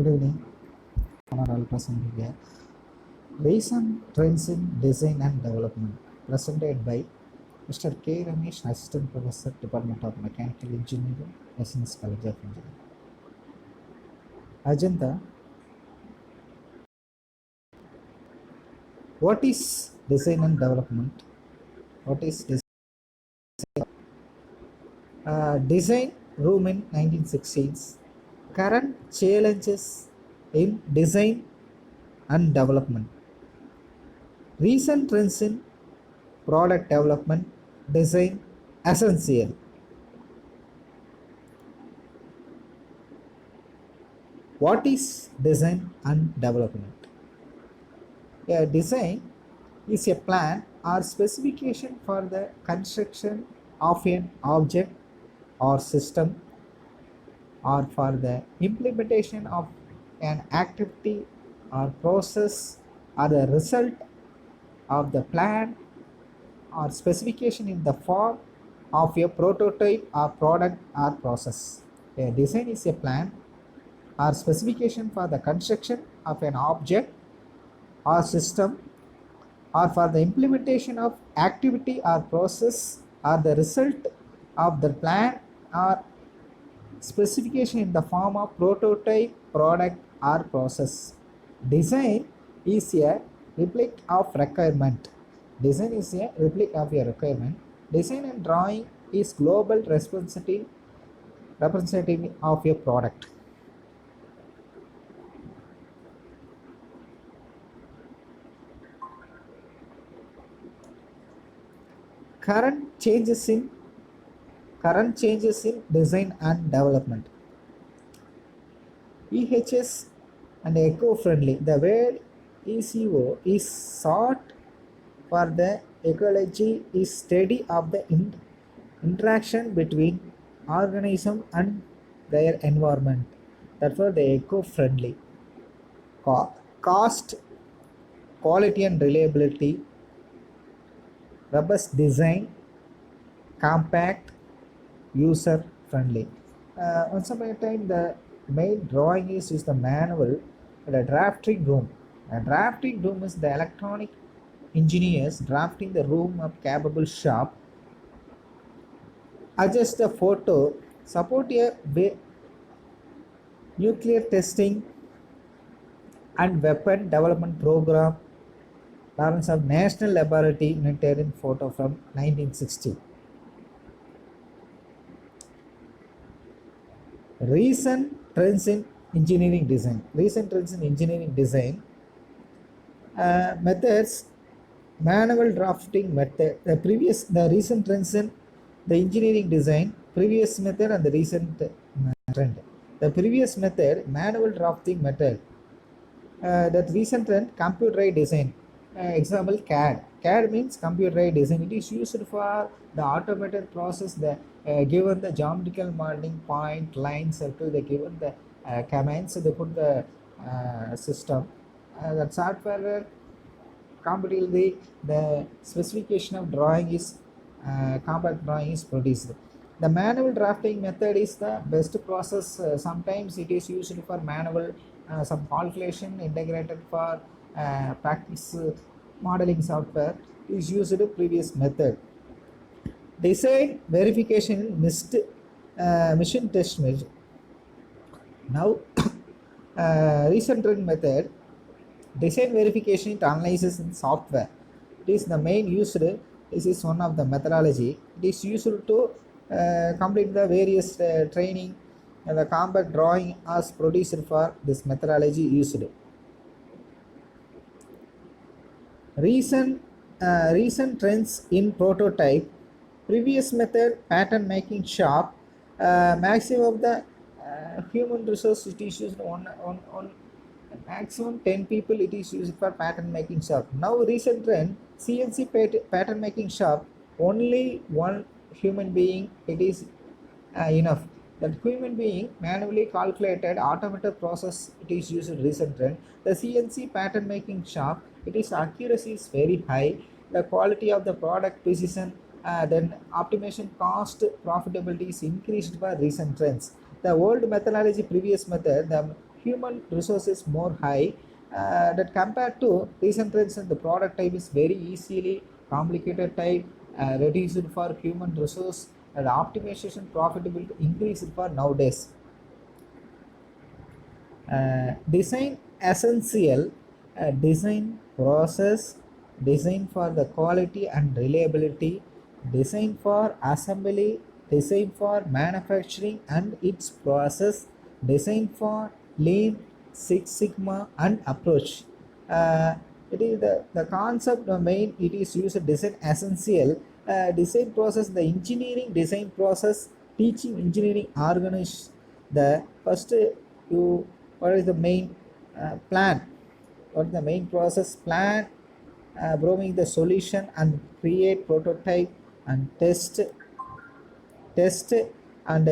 Good evening. Honorable present here. Recent trends in design and development presented by Mr. K. Ramesh, Assistant Professor, Department of Mechanical Engineering, Essence College of Engineering. Agenda. What is design and development? What is design? Design room in 1960s. Current challenges in design and development. Recent trends in product development, design essential. What is design and development? A design is a plan or specification for the construction of an object or system or for the implementation of an activity or process or the result of the plan or specification in the form of a prototype or product or process. A design is a plan or specification for the construction of an object or system or for the implementation of activity or process or the result of the plan or specification in the form of prototype, product or process. Design is a replica of requirement. Design is a replica of a requirement. Design and drawing is global representative of a product. Current changes in design and development. EHS and eco-friendly. The word ECO is sought for the ecology is study of the interaction between organism and their environment. Therefore, the eco-friendly. Cost, quality and reliability, robust design, compact, user friendly. Once upon a time, the main drawing is the manual. The drafting room. A drafting room is the electronic engineers drafting the room of capable shop. Adjust the photo. Support a nuclear testing and weapon development program. Lawrence of National Laboratory Unitarian photo from 1960. Recent trends in engineering design. Methods. Manual drafting method. The recent trends in the engineering design. Previous method and the recent trend. The previous method, manual drafting method. That recent trend, computerized design. Example, CAD. CAD means computerized design. It is used for the automated process. Given the geometrical modeling, point, line, circle, they given the commands. They put the system. That software completely the specification of drawing is compact drawing is produced. The manual drafting method is the best process. Sometimes it is used for manual some calculation integrated for practice modeling software is used in previous method. Design verification in mission test measure. Now recent trend method. Design verification it analyzes in software. It is the main used. This is one of the methodology. It is used to complete the various training and the compact drawing as produced for this methodology used. Recent trends in prototype. Previous method pattern making shop. Maximum of the human resource it is used on maximum 10 people it is used for pattern making shop. Now recent trend CNC pattern making shop, only one human being it is enough. That human being manually calculated automated process it is used in recent trend. The CNC pattern making shop it is accuracy is very high. The quality of the product precision then optimization cost profitability is increased by recent trends. The old methodology previous method the human resources more high, that compared to recent trends in the product type is very easily complicated type, reduced for human resource and optimization profitability increased for nowadays. Design essential, design process, design for the quality and reliability, design for assembly, design for manufacturing and its process, design for lean six sigma and approach. uh, it is the concept domain it is used design essential, design process the engineering design process, teaching engineering organize the first you what is the main plan, what is the main process plan, broming the solution and create prototype and test and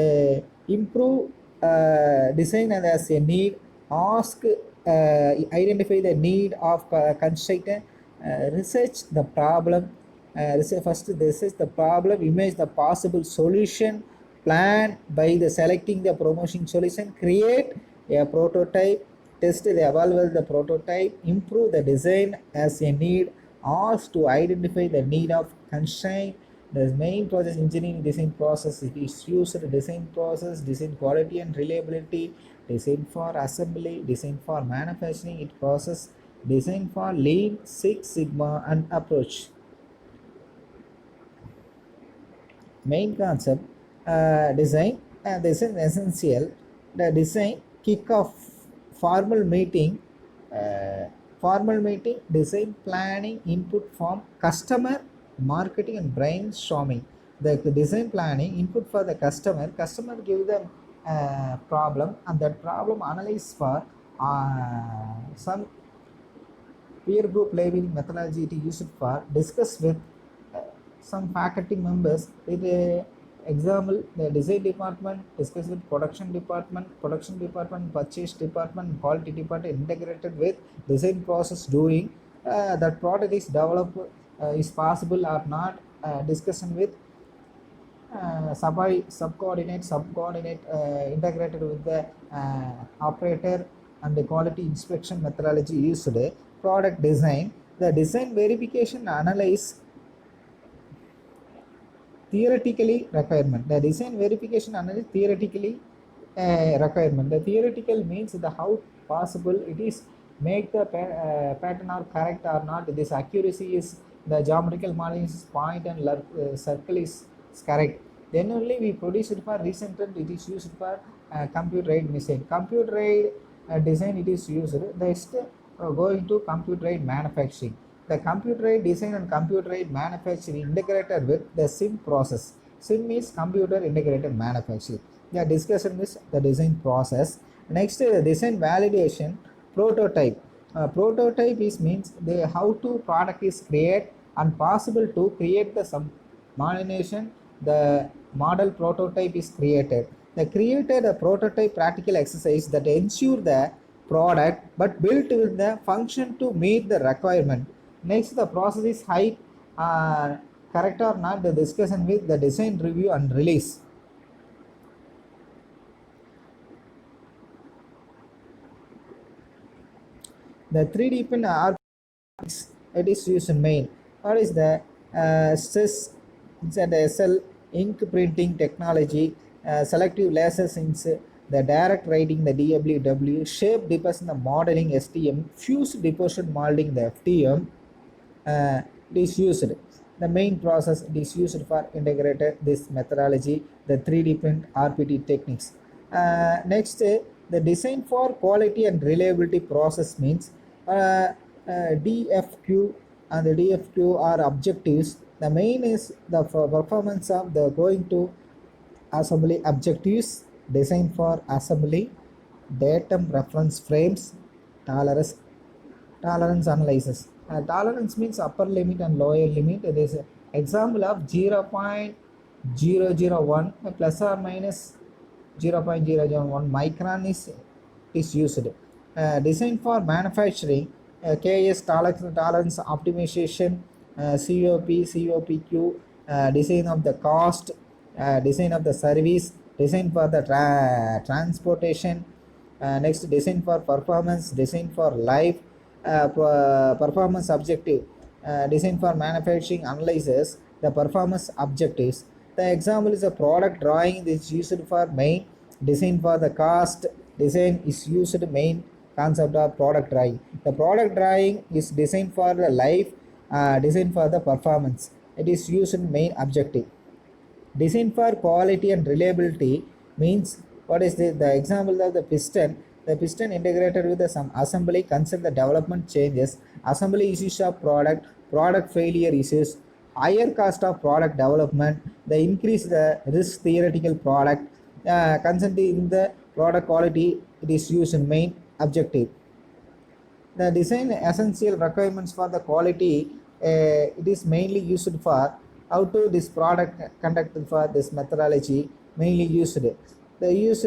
improve design and as a need, ask, identify the need of constraint, research the problem, first research the problem, image the possible solution, plan by the selecting the promotion solution, create a prototype, test the evaluate the prototype, improve the design as a need, ask to identify the need of constraint. The main process engineering design process it is used design process, design quality and reliability, design for assembly, design for manufacturing, it process, design for lean six sigma and approach. Main concept, design essential, the design kick off formal meeting, uh, design planning input from customer, marketing and brainstorming. The design planning input for the customer give them problem and that problem analyze for some peer group labeling methodology it is used for discuss with uh, some faculty members with a example the design department discuss with production department purchase department quality department integrated with design process during that product is developed is possible or not, discussion with subcoordinate integrated with the operator and the quality inspection methodology used. Product design, the design verification analyze theoretically requirement, the design verification analyze theoretically requirement. The theoretical means the how possible it is make the pattern or correct or not, this accuracy is the geometrical modeling is point and circle is correct, then only we produce it for recent trend it is used for computer aided machine, computer aided design it is used next going to computer aided manufacturing. The computer aided design and computer aided manufacturing integrated with the sim process. Sim is computer integrated manufacturing. The discussion is the design process. Next, design validation, prototype. Prototype is means the how to product is create and possible to create the some modification. The model prototype is created. The created a prototype practical exercise that ensure the product but built with the function to meet the requirement. Next, the process is high, correct or not, the discussion with the design review and release. The 3D pen are it is used in main. What is the stress and SL ink printing technology, selective lasers in the direct writing the DWW, shape deposition the modeling STM, fuse deposition molding the FTM, it is used. The main process it is used for integrated this methodology, the 3D print RPT techniques. Next, the design for quality and reliability process means DFQ and the DFQ are objectives. The main is the performance of the going to assembly objectives, design for assembly, datum reference frames, tolerance analysis. Tolerance means upper limit and lower limit. There is an example of 0.001 plus or minus 0.001 micron is used. Design for manufacturing, KS tolerance optimization, COPQ, design of the cost, design of the service, design for the transportation, Next, design for performance, design for life, performance objective, design for manufacturing analyzes the performance objectives. The example is a product drawing is used for main, design for the cost, design is used main concept of product drawing. The product drawing is designed for the life, design for the performance. It is used in main objective. Design for quality and reliability means what is the example of the piston. The piston integrated with some assembly concern the development changes, assembly issues of product failure issues, higher cost of product development, the increase the risk theoretical product, consent in the product quality. It is used in main objective. The design essential requirements for the quality, it is mainly used for how to this product conducted for this methodology mainly used. The used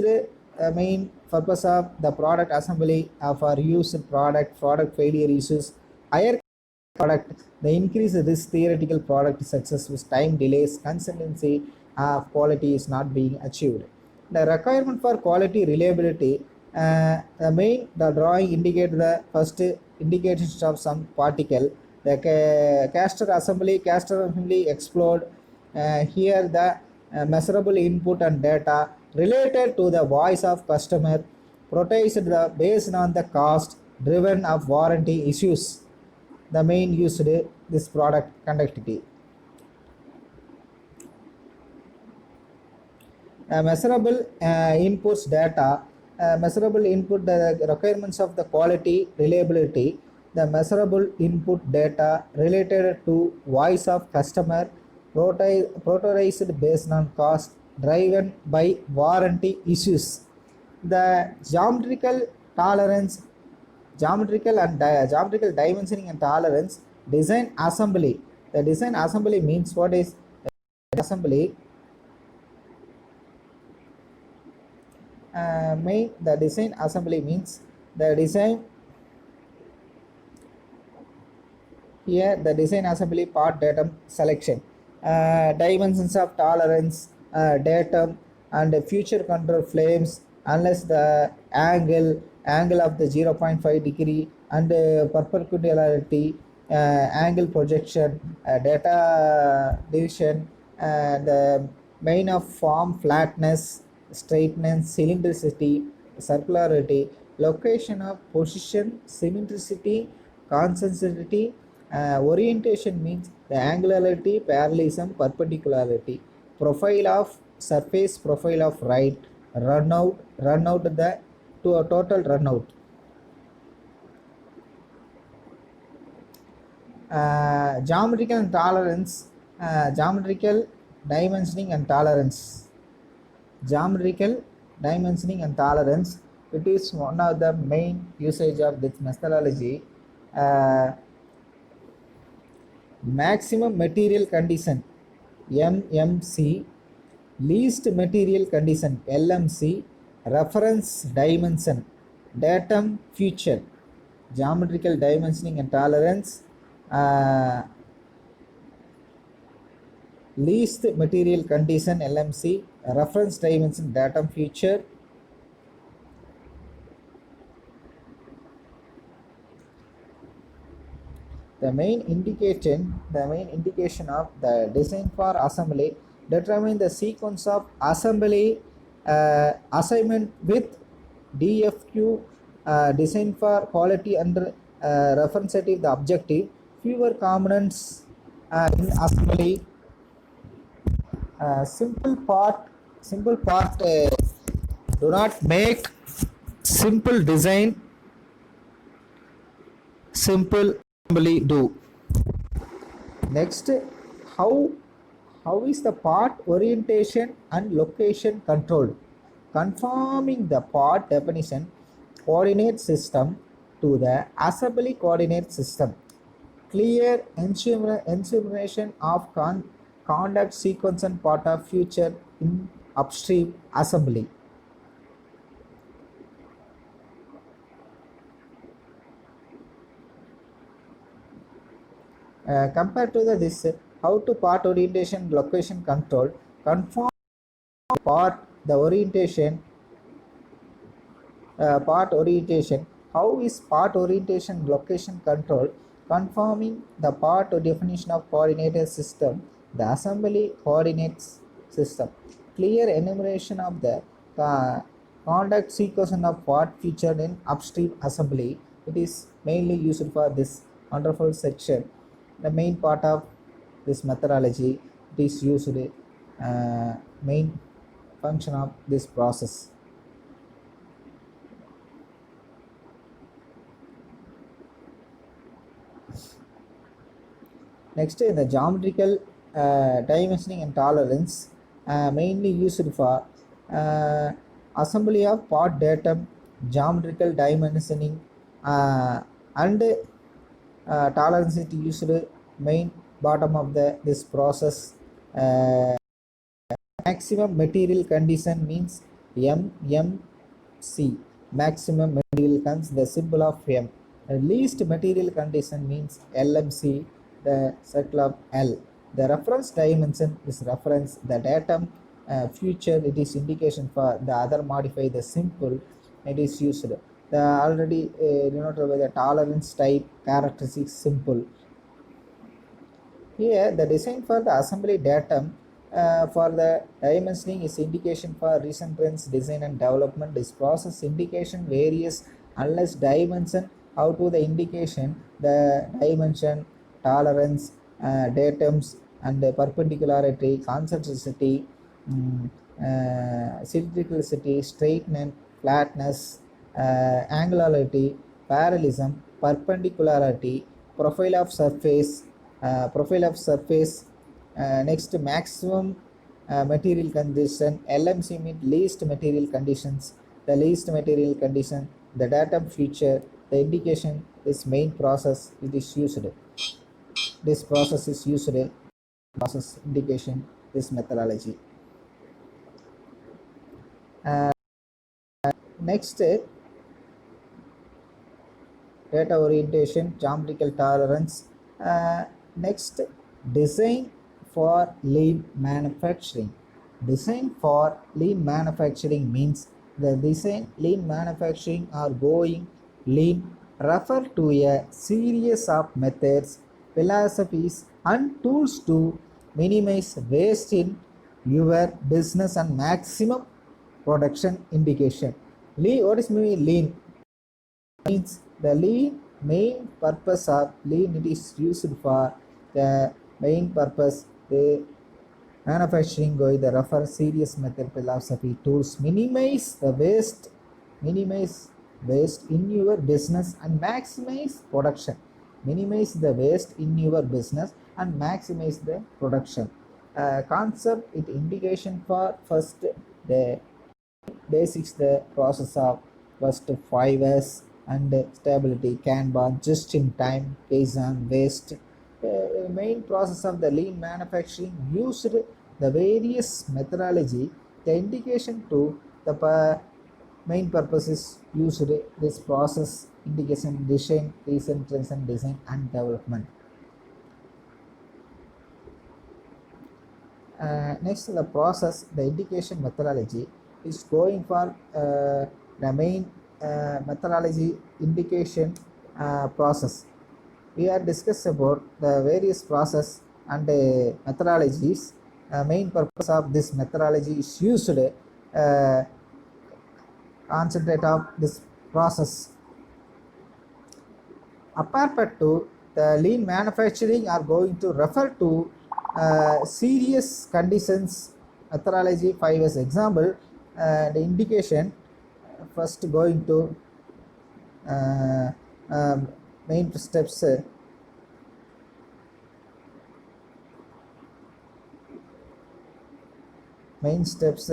main purpose of the product assembly for used product failure issues, higher product, the increase risk theoretical product success with time delays, consistency of quality is not being achieved. The requirement for quality reliability, the drawing indicate the first indications of some particle. The caster assembly explode. Here the measurable input and data related to the voice of customer, protected the based on the cost driven of warranty issues. The main used this product conductivity. Measurable inputs data, measurable input the requirements of the quality reliability, the measurable input data related to voice of customer, prioritized based on cost driven by warranty issues. The geometrical dimensioning and tolerance, design assembly. The design assembly means what is assembly. The design assembly means the design. Here the design assembly part datum selection, dimensions of tolerance, datum and future control frames unless the angle of the 0.5 degree and perpendicularity, angle projection, data division, the main of form flatness, straightness, cylindricity, circularity, location of position, symmetricity, concentricity, orientation means the angularity, parallelism, perpendicularity, profile of surface, profile of right, run out the to a total run out. Geometrical and tolerance, geometrical dimensioning and tolerance. Geometrical dimensioning and tolerance, it is one of the main usage of this methodology. Maximum material condition MMC, least material condition LMC, reference dimension, datum future, geometrical dimensioning and tolerance, least material condition LMC, reference dimension, datum future. The main indication of the design for assembly, determine the sequence of assembly assignment with DFQ, design for quality under referenceative the objective, fewer components in assembly, simple part do not make simple design, simple assembly do. Next, how is the part orientation and location controlled? Conforming the part definition coordinate system to the assembly coordinate system. Clear enumeration of conduct sequence and part of future in upstream assembly. Compared to this, how to part orientation location control, conform part the orientation Part orientation. How is part orientation location control? Conforming the part definition of coordinated system, the assembly coordinates system. Clear enumeration of the conduct sequence of what featured in upstream assembly. It is mainly used for this wonderful section. The main part of this methodology, it is used main function of this process. Next, the geometrical dimensioning and tolerance, mainly used for assembly of part datum, geometrical dimensioning, and tolerance is used main bottom of this process. Maximum material condition means MMC. Maximum material condition, the symbol of M. Least material condition means LMC, the circle of L. The reference dimension is reference. The datum future, it is indication for the other modify the simple, it is used. The already denoted by the tolerance type characteristics simple. Here, the design for the assembly datum for the dimensioning is indication for recent trends, design and development. This process indication varies unless dimension out to the indication, the dimension, tolerance, datums, and perpendicularity, concentricity, cylindricality, straightness, flatness, angularity, parallelism, perpendicularity, profile of surface, next maximum material condition. LMC means least material conditions. The least material condition, the datum feature, the indication is main process, it is used. This process is used, process indication, this methodology. Next, data orientation, geometrical tolerance. Next, design for lean manufacturing. Design for lean manufacturing means the design lean manufacturing or going lean refer to a series of methods, philosophies, and tools to minimize waste in your business and maximum production indication. Lean, what is mean lean? Means the lean main purpose of lean, it is used for the main purpose the manufacturing going the refer serious method philosophy tools minimize waste in your business and maximize production. Minimize the waste in your business and maximize the production. Concept it indication for first the basics, the process of first 5S and stability, Kanban, just in time, Kaizen, waste. Main process of the lean manufacturing used the various methodology. The indication to the main purpose is used this process indication design, recent trends and design and development. Next, the process, the indication methodology is going for the main methodology indication process. We are discussed about the various process and methodologies. Main purpose of this methodology is used concentrate of this process. Apart to the lean manufacturing are going to refer to serious conditions methodology 5 as example. The indication first going to main steps. Main steps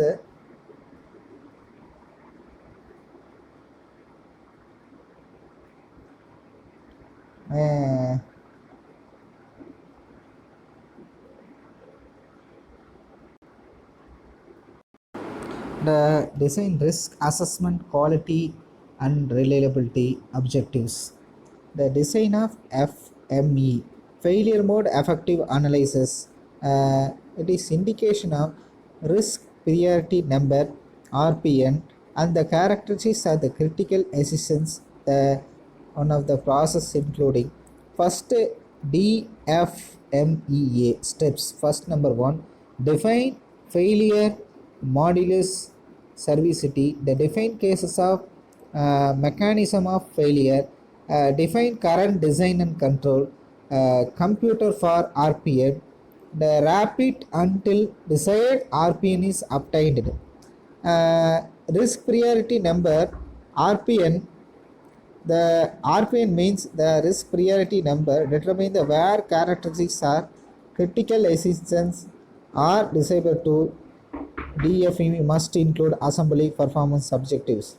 the design risk assessment quality and reliability objectives. The design of FME, failure mode effective analysis. It is indication of risk priority number, RPN, and the characteristics are the critical assistance, the one of the process including first DFMEA steps. First number one, define failure modulus servicity, the define cases of mechanism of failure, define current design and control, computer for RPN, the rapid until desired RPN is obtained. Risk priority number RPN, the RPN means the risk priority number determine the where characteristics are critical assistance or disabled to DFE must include assembly performance objectives.